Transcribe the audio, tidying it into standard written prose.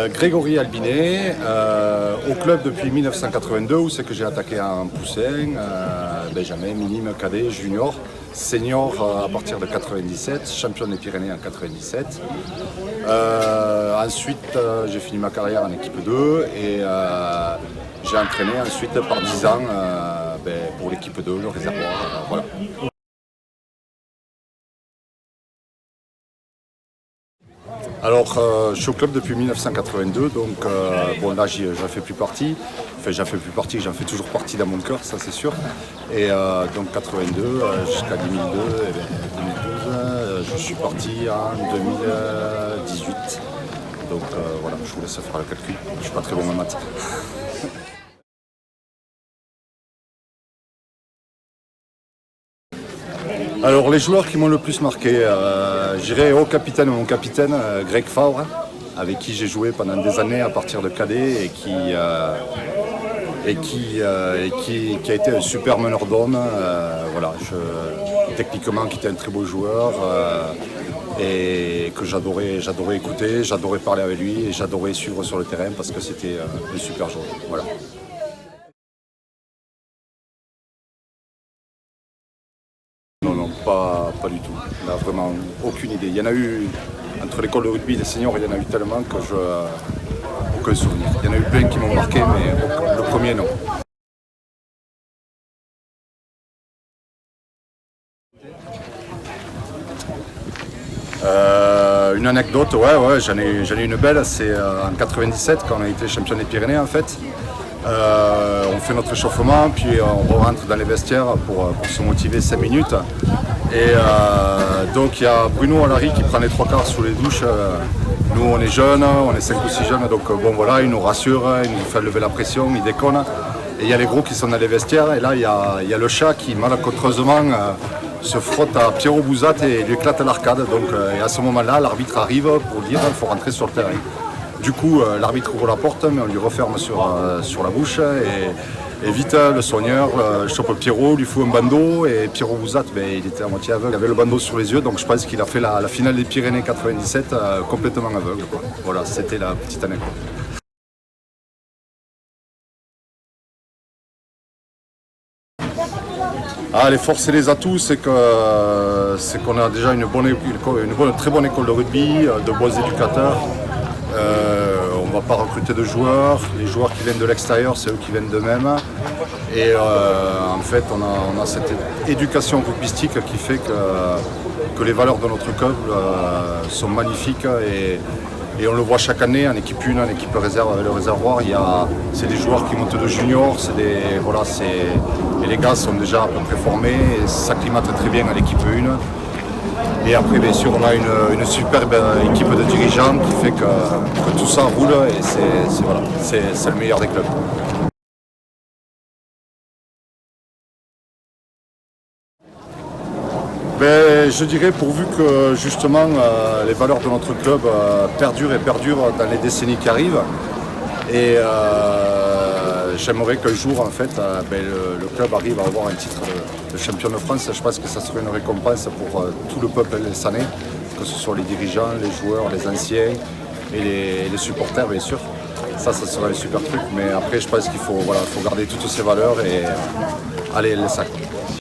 Grégory Albinet, au club depuis 1982 où c'est que j'ai attaqué en poussin, Benjamin, minime, cadet, junior, senior à partir de 97, champion des Pyrénées en 97. Ensuite j'ai fini ma carrière en équipe 2 et j'ai entraîné ensuite par 10 ans pour l'équipe 2, le réservoir. Voilà. Alors, je suis au club depuis 1982, donc bon là j'en fais plus partie. Enfin, j'en fais plus partie, j'en fais toujours partie dans mon cœur, ça c'est sûr. Et donc 82 jusqu'à 2002, et 2012, je suis parti en 2018. Donc voilà, je vous laisse faire le calcul. Je suis pas très bon en maths. Alors les joueurs qui m'ont le plus marqué, j'irai au capitaine, mon capitaine Greg Favre, avec qui j'ai joué pendant des années à partir de cadet et qui a été un super meneur d'hommes. Voilà, techniquement qui était un très beau joueur et que j'adorais écouter, j'adorais parler avec lui et j'adorais suivre sur le terrain parce que c'était un super joueur. Voilà. Non, pas du tout. On n'a vraiment aucune idée. Il y en a eu, entre l'école de rugby et les seniors, il y en a eu tellement que je aucun souvenir. Il y en a eu plein qui m'ont marqué, mais le premier non. Une anecdote, ouais, j'en ai une belle, c'est en 97 quand on a été champion des Pyrénées en fait. On fait notre échauffement, puis on rentre dans les vestiaires pour se motiver 5 minutes. Et donc il y a Bruno Alary qui prend les 3 quarts sous les douches. Nous on est jeunes, on est 5 ou 6 jeunes, donc bon voilà, il nous rassure, il nous fait lever la pression, il déconne. Et il y a les gros qui sont dans les vestiaires, et là il y a le chat qui malencontreusement se frotte à Pierrot Bouzat et lui éclate l'arcade. Donc et à ce moment-là, l'arbitre arrive pour dire qu'il faut rentrer sur le terrain. Du coup, l'arbitre ouvre la porte, mais on lui referme sur la bouche et vite le soigneur chope Pierrot, lui fout un bandeau et Pierrot Bouzat, il était à moitié aveugle, il avait le bandeau sur les yeux, donc je pense qu'il a fait la finale des Pyrénées 97 complètement aveugle, quoi. Voilà, c'était la petite anecdote. Les forces et les atouts, c'est qu'on a déjà une très bonne école de rugby, de bons éducateurs. On ne va pas recruter de joueurs. Les joueurs qui viennent de l'extérieur, c'est eux qui viennent d'eux-mêmes. Et en fait, on a cette éducation rugbystique qui fait que les valeurs de notre club sont magnifiques. Et on le voit chaque année en équipe 1, en équipe réserve avec le réservoir. C'est des joueurs qui montent de juniors, et les gars sont déjà à peu près formés et s'acclimatent très bien à l'équipe 1. Et après, bien sûr, on a une superbe équipe de dirigeants qui fait que tout ça roule et c'est le meilleur des clubs. Je dirais pourvu que justement les valeurs de notre club perdurent dans les décennies qui arrivent. Et j'aimerais qu'un jour en fait le club arrive à avoir un titre de champion de France. Je pense que ça serait une récompense pour tout le peuple lessanais, que ce soit les dirigeants, les joueurs, les anciens et les supporters bien sûr. Ça serait un super truc, mais après je pense qu'il faut garder toutes ces valeurs et aller les sacs.